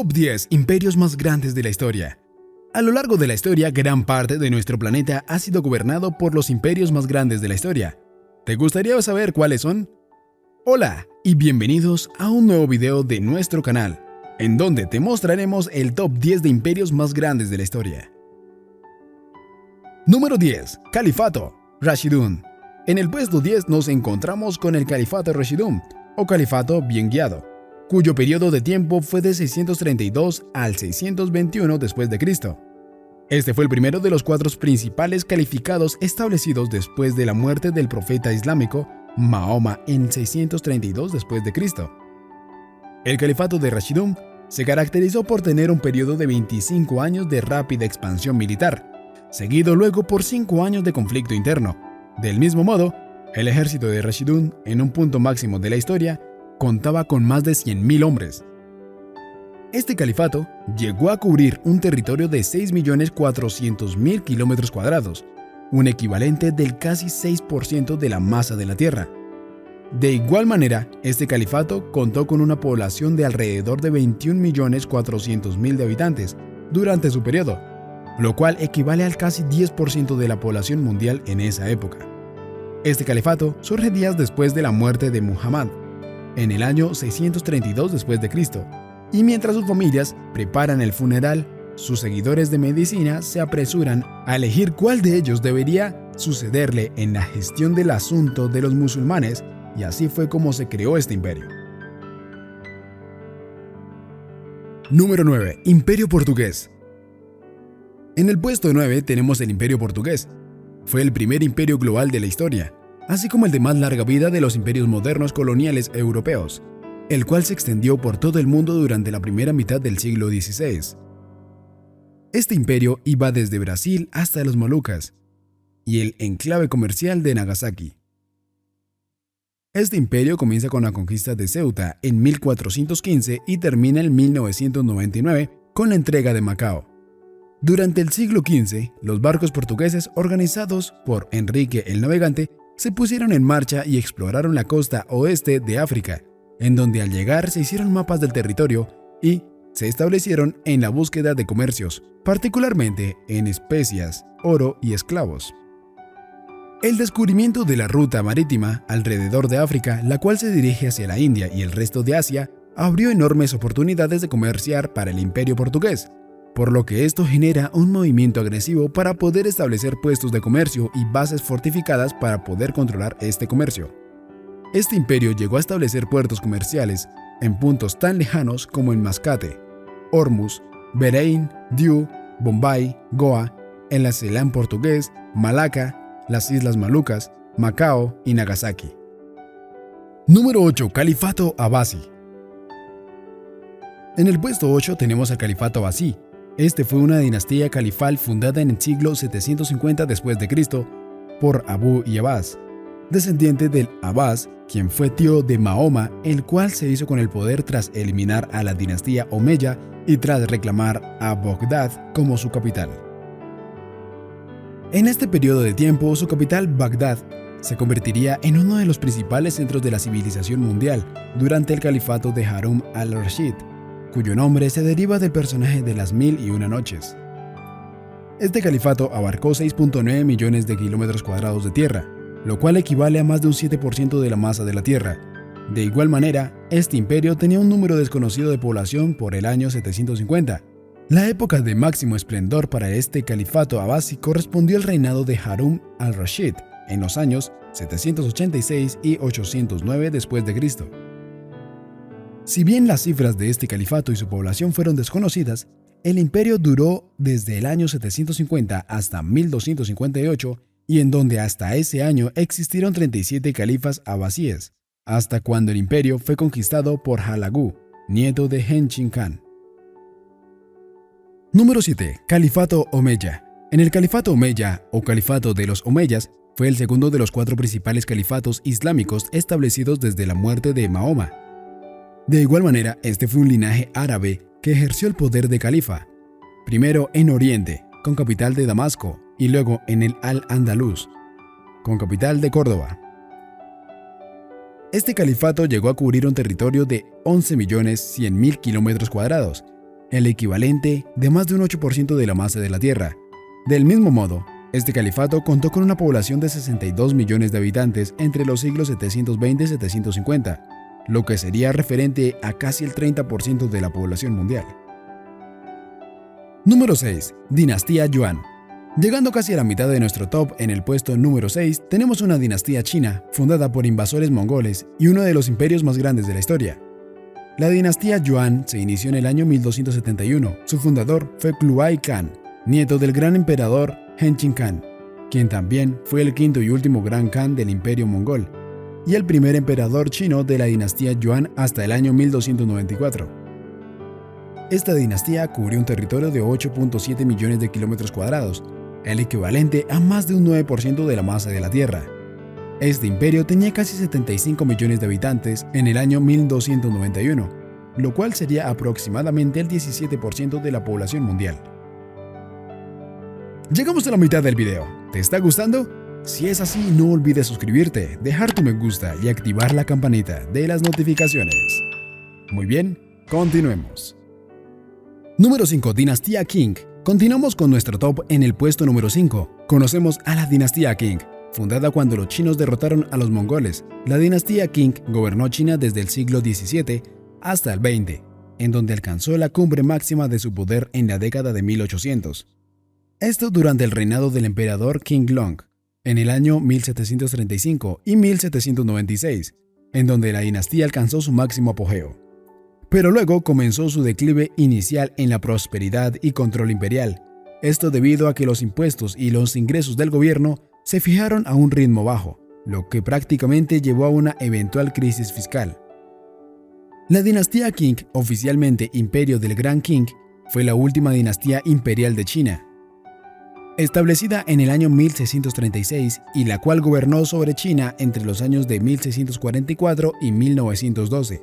Top 10 imperios más grandes de la historia. A lo largo de la historia, gran parte de nuestro planeta ha sido gobernado por los imperios más grandes de la historia. ¿Te gustaría saber cuáles son? Hola y bienvenidos a un nuevo video de nuestro canal, en donde te mostraremos el top 10 de imperios más grandes de la historia. Número 10. Califato Rashidun. En el puesto 10 nos encontramos con el Califato Rashidun, o Califato bien guiado, cuyo periodo de tiempo fue de 632 al 621 después de Cristo. Este fue el primero de los cuatro principales calificados establecidos después de la muerte del profeta islámico Mahoma en 632 después de Cristo. El Califato de Rashidun se caracterizó por tener un periodo de 25 años de rápida expansión militar, seguido luego por 5 años de conflicto interno. Del mismo modo, el ejército de Rashidun, en un punto máximo de la historia, contaba con más de 100.000 hombres. Este califato llegó a cubrir un territorio de 6.400.000 kilómetros cuadrados, un equivalente del casi 6% de la masa de la Tierra. De igual manera, este califato contó con una población de alrededor de 21.400.000 de habitantes durante su periodo, lo cual equivale al casi 10% de la población mundial en esa época. Este califato surge días después de la muerte de Muhammad, en el año 632 después de Cristo, y mientras sus familias preparan el funeral, sus seguidores de medicina se apresuran a elegir cuál de ellos debería sucederle en la gestión del asunto de los musulmanes, y así fue como se creó este imperio. Número 9. Imperio Portugués. En el puesto 9 tenemos el Imperio Portugués. Fue el primer imperio global de la historia, así como el de más larga vida de los imperios modernos coloniales europeos, el cual se extendió por todo el mundo durante la primera mitad del siglo XVI. Este imperio iba desde Brasil hasta los Molucas y el enclave comercial de Nagasaki. Este imperio comienza con la conquista de Ceuta en 1415 y termina en 1999 con la entrega de Macao. Durante el siglo XV, los barcos portugueses organizados por Enrique el Navegante se pusieron en marcha y exploraron la costa oeste de África, en donde al llegar se hicieron mapas del territorio y se establecieron en la búsqueda de comercios, particularmente en especias, oro y esclavos. El descubrimiento de la ruta marítima alrededor de África, la cual se dirige hacia la India y el resto de Asia, abrió enormes oportunidades de comerciar para el imperio portugués, por lo que esto genera un movimiento agresivo para poder establecer puestos de comercio y bases fortificadas para poder controlar este comercio. Este imperio llegó a establecer puertos comerciales en puntos tan lejanos como en Mascate, Hormuz, Bahrein, Diu, Bombay, Goa, en la Ceilán portugués, Malaca, las Islas Malucas, Macao y Nagasaki. Número 8. Califato Abbasi. En el puesto 8 tenemos al Califato Abbasí. Este fue una dinastía califal fundada en el siglo 750 después de Cristo por Abu Abbas, descendiente del Abbas, quien fue tío de Mahoma, el cual se hizo con el poder tras eliminar a la dinastía Omeya y tras reclamar a Bagdad como su capital. En este periodo de tiempo, su capital, Bagdad, se convertiría en uno de los principales centros de la civilización mundial durante el califato de Harún al-Rashid, cuyo nombre se deriva del personaje de las 1001 noches. Este califato abarcó 6.9 millones de kilómetros cuadrados de tierra, lo cual equivale a más de un 7% de la masa de la Tierra. De igual manera, este imperio tenía un número desconocido de población por el año 750. La época de máximo esplendor para este califato abbasí correspondió al reinado de Harún al-Rashid en los años 786 y 809 después de Cristo. Si bien las cifras de este califato y su población fueron desconocidas, el imperio duró desde el año 750 hasta 1258 y en donde hasta ese año existieron 37 califas abbasíes, hasta cuando el imperio fue conquistado por Hulagu, nieto de Henshin Khan. Número 7. Califato Omeya. En el Califato Omeya, o Califato de los Omeyas, fue el segundo de los 4 principales califatos islámicos establecidos desde la muerte de Mahoma. De igual manera, este fue un linaje árabe que ejerció el poder de califa, primero en Oriente, con capital de Damasco, y luego en el Al-Ándalus, con capital de Córdoba. Este califato llegó a cubrir un territorio de 11.100.000 kilómetros cuadrados, el equivalente de más de un 8% de la masa de la Tierra. Del mismo modo, este califato contó con una población de 62 millones de habitantes entre los siglos 720 y 750, lo que sería referente a casi el 30% de la población mundial. Número 6. Dinastía Yuan. Llegando casi a la mitad de nuestro top, en el puesto número 6, tenemos una dinastía china, fundada por invasores mongoles y uno de los imperios más grandes de la historia. La dinastía Yuan se inició en el año 1271. Su fundador fue Kublai Khan, nieto del gran emperador Genghis Khan, quien también fue el quinto y último gran Khan del imperio mongol, y el primer emperador chino de la dinastía Yuan hasta el año 1294. Esta dinastía cubrió un territorio de 8.7 millones de kilómetros cuadrados, el equivalente a más de un 9% de la masa de la Tierra. Este imperio tenía casi 75 millones de habitantes en el año 1291, lo cual sería aproximadamente el 17% de la población mundial. Llegamos a la mitad del video. ¿Te está gustando? Si es así, no olvides suscribirte, dejar tu me gusta y activar la campanita de las notificaciones. Muy bien, continuemos. Número 5. Dinastía Qing. Continuamos con nuestro top en el puesto número 5. Conocemos a la dinastía Qing. Fundada cuando los chinos derrotaron a los mongoles, la dinastía Qing gobernó China desde el siglo XVII hasta el XX, en donde alcanzó la cumbre máxima de su poder en la década de 1800. Esto durante el reinado del emperador Qing Long, en el año 1735 y 1796, en donde la dinastía alcanzó su máximo apogeo. Pero luego comenzó su declive inicial en la prosperidad y control imperial, esto debido a que los impuestos y los ingresos del gobierno se fijaron a un ritmo bajo, lo que prácticamente llevó a una eventual crisis fiscal. La dinastía Qing, oficialmente Imperio del Gran Qing, fue la última dinastía imperial de China, establecida en el año 1636 y la cual gobernó sobre China entre los años de 1644 y 1912.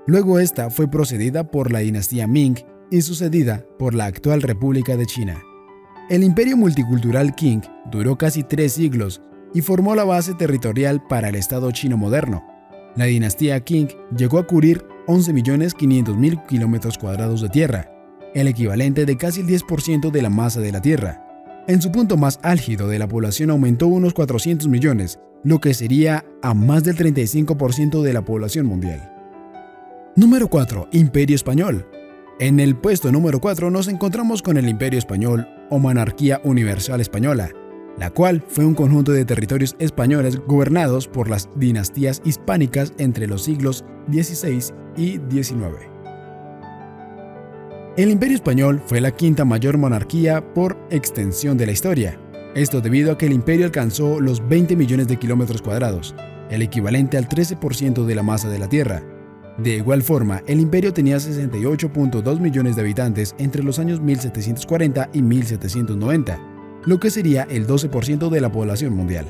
Luego esta fue precedida por la dinastía Ming y sucedida por la actual República de China. El imperio multicultural Qing duró casi 3 siglos y formó la base territorial para el Estado chino moderno. La dinastía Qing llegó a cubrir 11.500.000 kilómetros cuadrados de tierra, el equivalente de casi el 10% de la masa de la Tierra. En su punto más álgido de la población aumentó unos 400 millones, lo que sería a más del 35% de la población mundial. Número 4. Imperio Español. En el puesto número 4 nos encontramos con el Imperio Español o Monarquía Universal Española, la cual fue un conjunto de territorios españoles gobernados por las dinastías hispánicas entre los siglos XVI y XIX. El Imperio Español fue la quinta mayor monarquía por extensión de la historia, esto debido a que el imperio alcanzó los 20 millones de kilómetros cuadrados, el equivalente al 13% de la masa de la Tierra. De igual forma, el imperio tenía 68.2 millones de habitantes entre los años 1740 y 1790, lo que sería el 12% de la población mundial.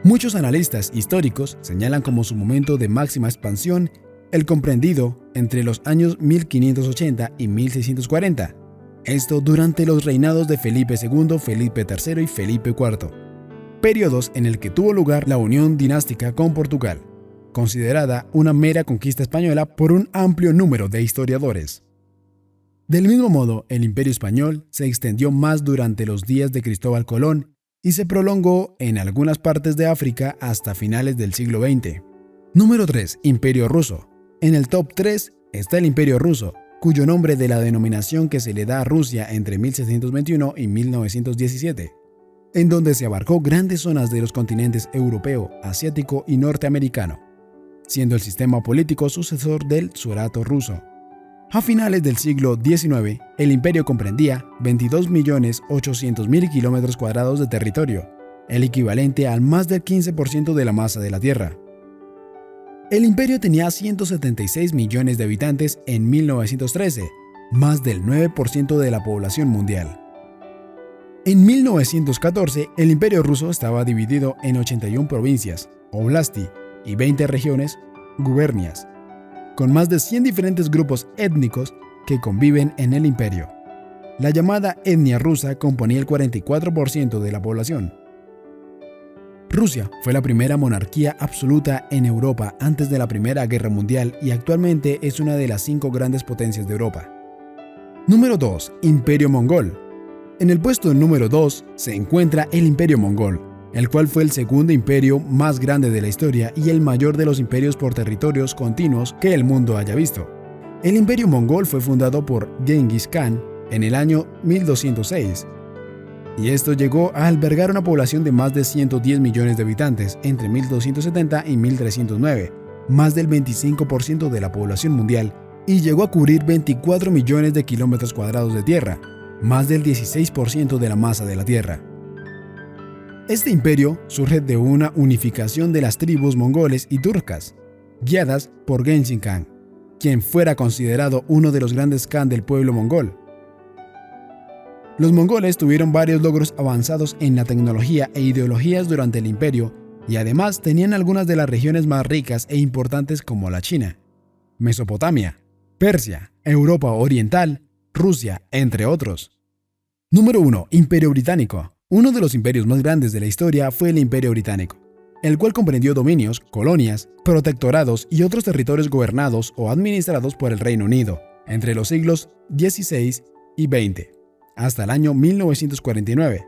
Muchos analistas históricos señalan como su momento de máxima expansión el comprendido entre los años 1580 y 1640, esto durante los reinados de Felipe II, Felipe III y Felipe IV, periodos en el que tuvo lugar la unión dinástica con Portugal, considerada una mera conquista española por un amplio número de historiadores. Del mismo modo, el Imperio Español se extendió más durante los días de Cristóbal Colón y se prolongó en algunas partes de África hasta finales del siglo XX. Número 3. Imperio Ruso. En el top 3 está el Imperio Ruso, cuyo nombre de la denominación que se le da a Rusia entre 1721 y 1917, en donde se abarcó grandes zonas de los continentes europeo, asiático y norteamericano, siendo el sistema político sucesor del Zarato ruso. A finales del siglo XIX, el imperio comprendía 22.800.000 kilómetros cuadrados de territorio, el equivalente al más del 15% de la masa de la Tierra. El imperio tenía 176 millones de habitantes en 1913, más del 9% de la población mundial. En 1914, el imperio ruso estaba dividido en 81 provincias, oblasti, y 20 regiones, gubernias, con más de 100 diferentes grupos étnicos que conviven en el imperio. La llamada etnia rusa componía el 44% de la población. Rusia fue la primera monarquía absoluta en Europa antes de la Primera Guerra Mundial y actualmente es una de las 5 grandes potencias de Europa. Número 2. Imperio Mongol. En el puesto número 2 se encuentra el Imperio Mongol, el cual fue el segundo imperio más grande de la historia y el mayor de los imperios por territorios continuos que el mundo haya visto. El Imperio Mongol fue fundado por Genghis Khan en el año 1206, y esto llegó a albergar una población de más de 110 millones de habitantes entre 1270 y 1309, más del 25% de la población mundial, y llegó a cubrir 24 millones de kilómetros cuadrados de tierra, más del 16% de la masa de la Tierra. Este imperio surge de una unificación de las tribus mongoles y turcas, guiadas por Genghis Khan, quien fuera considerado uno de los grandes Khan del pueblo mongol. Los mongoles tuvieron varios logros avanzados en la tecnología e ideologías durante el imperio y además tenían algunas de las regiones más ricas e importantes como la China, Mesopotamia, Persia, Europa Oriental, Rusia, entre otros. Número 1. Imperio Británico. Uno de los imperios más grandes de la historia fue el Imperio Británico, el cual comprendió dominios, colonias, protectorados y otros territorios gobernados o administrados por el Reino Unido entre los siglos XVI y XX, hasta el año 1949.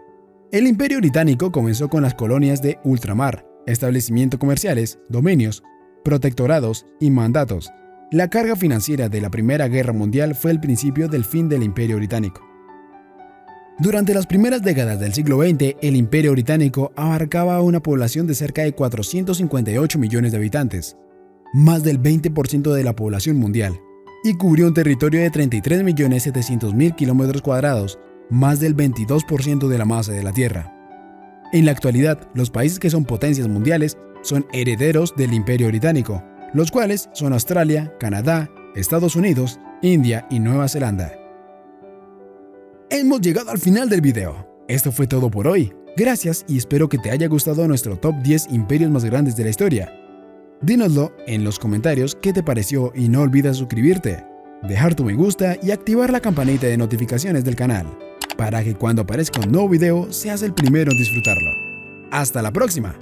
El Imperio Británico comenzó con las colonias de ultramar, establecimientos comerciales, dominios, protectorados y mandatos. La carga financiera de la Primera Guerra Mundial fue el principio del fin del Imperio Británico. Durante las primeras décadas del siglo XX, el Imperio Británico abarcaba una población de cerca de 458 millones de habitantes, más del 20% de la población mundial, y cubrió un territorio de 33.700.000 kilómetros cuadrados, más del 22% de la masa de la Tierra. En la actualidad, los países que son potencias mundiales son herederos del Imperio Británico, los cuales son Australia, Canadá, Estados Unidos, India y Nueva Zelanda. Hemos llegado al final del video. Esto fue todo por hoy. Gracias y espero que te haya gustado nuestro top 10 imperios más grandes de la historia. Dínoslo en los comentarios qué te pareció y no olvides suscribirte, dejar tu me gusta y activar la campanita de notificaciones del canal, para que cuando aparezca un nuevo video seas el primero en disfrutarlo. ¡Hasta la próxima!